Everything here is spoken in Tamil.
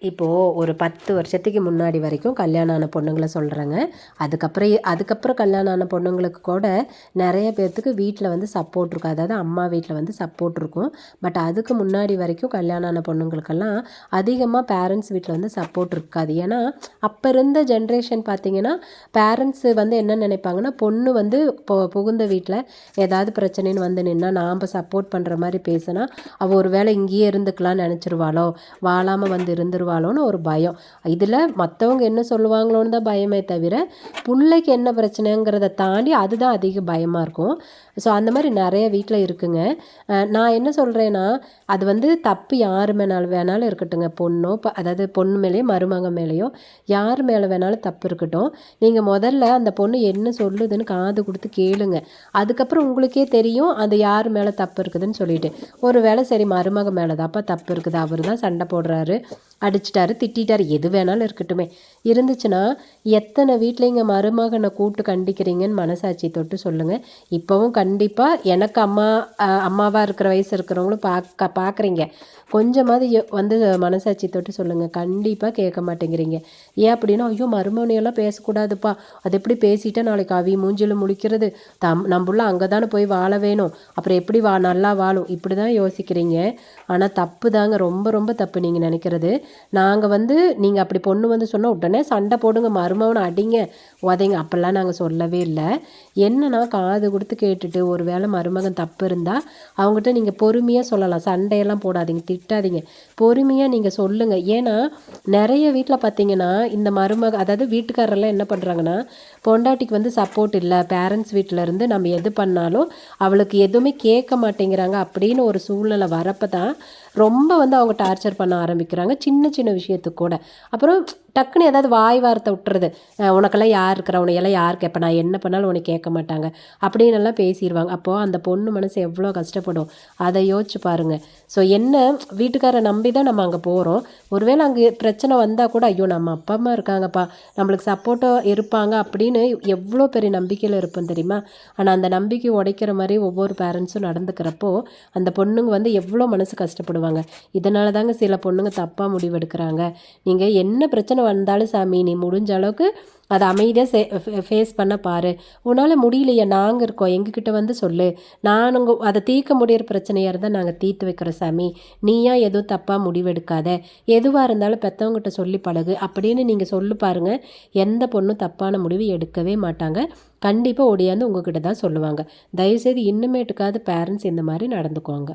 இப்போது ஒரு 10 வருஷத்துக்கு முன்னாடி வரைக்கும் கல்யாணம் ஆன பொண்ணுங்களை சொல்கிறேங்க. அதுக்கப்புறம் கல்யாணம் ஆன பொண்ணுங்களுக்கு கூட நிறைய பேர்த்துக்கு வீட்டில் வந்து சப்போர்ட் இருக்கும். அதாவது அம்மா வீட்டில் வந்து சப்போர்ட் இருக்கும். பட் அதுக்கு முன்னாடி வரைக்கும் கல்யாணம் ஆன பொண்ணுங்களுக்கெல்லாம் அதிகமாக பேரண்ட்ஸ் வீட்டில் வந்து சப்போர்ட் இருக்காது. ஏன்னா அப்போ இருந்த ஜென்ரேஷன் பார்த்திங்கன்னா பேரண்ட்ஸு வந்து என்ன நினைப்பாங்கன்னா, பொண்ணு வந்து புகுந்த வீட்டில் ஏதாவது பிரச்சனைன்னு வந்து நின்னா நாம் சப்போர்ட் பண்ணுற மாதிரி பேசினா அவள் ஒரு வேளை இங்கேயே இருந்துக்கலாம்னு நினச்சிருவாளோ, வாழாமல் வந்து இருந்துருவாளோன்னு ஒரு பயம். இதில் மற்றவங்க என்ன சொல்லுவாங்களோன்னு தான் பயமே தவிர பிள்ளைக்கு என்ன பிரச்சனைங்கிறத தாண்டி அதுதான் அதிக பயமாக இருக்கும். ஸோ அந்த மாதிரி நிறைய வீட்டில் இருக்குங்க. நான் என்ன சொல்கிறேன்னா, அது வந்து தப்பு யார் வேணாலும் இருக்கட்டுங்க. பொண்ணோ அதாவது பொண்ணு மேலேயோ மருமக மேலேயோ யார் மேலே வேணாலும் தப்பு இருக்கட்டும். நீங்கள் முதல்ல அந்த பொண்ணு என்ன சொல்லுதுன்னு காது கொடுத்து கேளுங்க. அதுக்கப்புறம் உங்களுக்கே தெரியும் அது யார் மேலே தப்பு இருக்குதுன்னு சொல்லிட்டு. ஒரு வேளை சரி மருமக மேலே தான்ப்பா தப்பு இருக்குது, அவர் தான் சண்டை போடுறாரு, அடிச்சிட்டாரு, திட்டாரு, எது வேணாலும் இருக்கட்டுமே இருந்துச்சுன்னா எத்தனை வீட்டில் இங்கே மருமகனை கூப்பிட்டு கண்டிக்கிறீங்கன்னு மனசாட்சி தொட்டு சொல்லுங்கள். இப்போவும் கண்டிப்பாக எனக்கு அம்மாவாக இருக்கிற வயசு இருக்கிறவங்களும் பார்க்குறீங்க. கொஞ்சமாவது வந்து மனசாட்சி தொட்டு சொல்லுங்கள். கண்டிப்பாக கேட்க மாட்டேங்கிறீங்க. ஏன் அப்படின்னா, ஐயோ மருமகனையெல்லாம் பேசக்கூடாதுப்பா, அது எப்படி பேசிட்டா நாளைக்கு அவி மூஞ்சில் முழிக்கிறது, நம்மள அங்கே தானே போய் வாழ வேணும், அப்புறம் எப்படி நல்லா வாழும், இப்படி தான் யோசிக்கிறீங்க. ஆனால் தப்பு தாங்க, ரொம்ப ரொம்ப தப்பு நீங்கள் நினைக்கிறது. நாங்கள் வந்து நீங்கள் அப்படி பொண்ணு வந்து சொன்னால் உடனே சண்டை போடுங்க, மருமகனை அடிங்க உதைங்க, அப்போல்லாம் நாங்கள் சொல்லவே இல்லை. என்னன்னா காது கொடுத்து கேட்டுட்டு ஒரு வேளை மருமகன் தப்பு இருந்தால் அவங்ககிட்ட நீங்கள் பொறுமையாக சொல்லலாம். சண்டையெல்லாம் போடாதீங்க, திட்டாதீங்க, பொறுமையாக நீங்கள் சொல்லுங்கள். ஏன்னா நிறைய வீட்டில் பார்த்தீங்கன்னா இந்த அதாவது வீட்டுக்காரெல்லாம் என்ன பண்ணுறாங்கன்னா, பொண்டாட்டிக்கு வந்து சப்போர்ட் இல்லை, பேரண்ட்ஸ் வீட்டிலேருந்து நம்ம எது பண்ணாலும் அவளுக்கு எதுவுமே கேட்க மாட்டேங்கிறாங்க அப்படின்னு ஒரு சூழ்நிலை வரப்போ தான் ரொம்ப வந்து அவங்க டார்ச்சர் பண்ண ஆரம்பிக்கிறாங்க, சின்ன சின்ன விஷயத்துக்கு கூட. அப்புறம் டக்குன்னு ஏதாவது வாய் வார்த்தை விட்டுறது, உனக்கெல்லாம் யார் இருக்கிற, உனையெல்லாம் யார் கேட்பேன், நான் என்ன பண்ணாலும் உனக்கு கேட்க மாட்டாங்க அப்படின்னு எல்லாம் பேசிடுவாங்க. அப்போது அந்த பொண்ணு மனசு எவ்வளோ கஷ்டப்படும், அதை யோசிச்சு பாருங்கள். ஸோ என்ன வீட்டுக்காரை நம்பி தான் நம்ம அங்கே போகிறோம். ஒருவேளை அங்கே பிரச்சனை வந்தால் கூட ஐயோ நம்ம அப்பா அம்மா இருக்காங்கப்பா, நம்மளுக்கு சப்போர்ட்டாக இருப்பாங்க அப்படின்னு எவ்வளோ பெரிய நம்பிக்கையில் இருப்போம் தெரியுமா. ஆனால் அந்த நம்பிக்கை உடைக்கிற மாதிரி ஒவ்வொரு பேரண்ட்ஸும் நடந்துக்கிறப்போ அந்த பொண்ணுங்க வந்து எவ்வளோ மனசு கஷ்டப்படுவாங்க. இதனால தாங்க சில பொண்ணுங்க தப்பாக முடிவெடுக்கிறாங்க. நீங்கள் என்ன பிரச்சனை வந்தாலும் சாமி, நீ முடிஞ்ச அளவுக்கு அதை அமைதியாக ஃபேஸ் பண்ண பாரு. உன்னால் முடியலையா, நாங்கள் இருக்கோம், எங்ககிட்ட வந்து சொல்லு, நானுங்க அதை தீர்க்க முடியிற பிரச்சனையாக இருந்தால் நாங்கள் தீர்த்து வைக்கிறோம் சாமி, நீயா எதுவும் தப்பாக முடிவெடுக்காத, எதுவாக இருந்தாலும் பெற்றவங்ககிட்ட சொல்லி பழகு அப்படின்னு நீங்கள் சொல்லி பாருங்கள். எந்த பொண்ணும் தப்பான முடிவு எடுக்கவே மாட்டாங்க. கண்டிப்பாக ஓடியாந்து உங்ககிட்ட தான் சொல்லுவாங்க. தயவுசெய்து இன்னுமேட்டுக்காவது பேரண்ட்ஸ் இந்த மாதிரி நடந்துக்குவாங்க.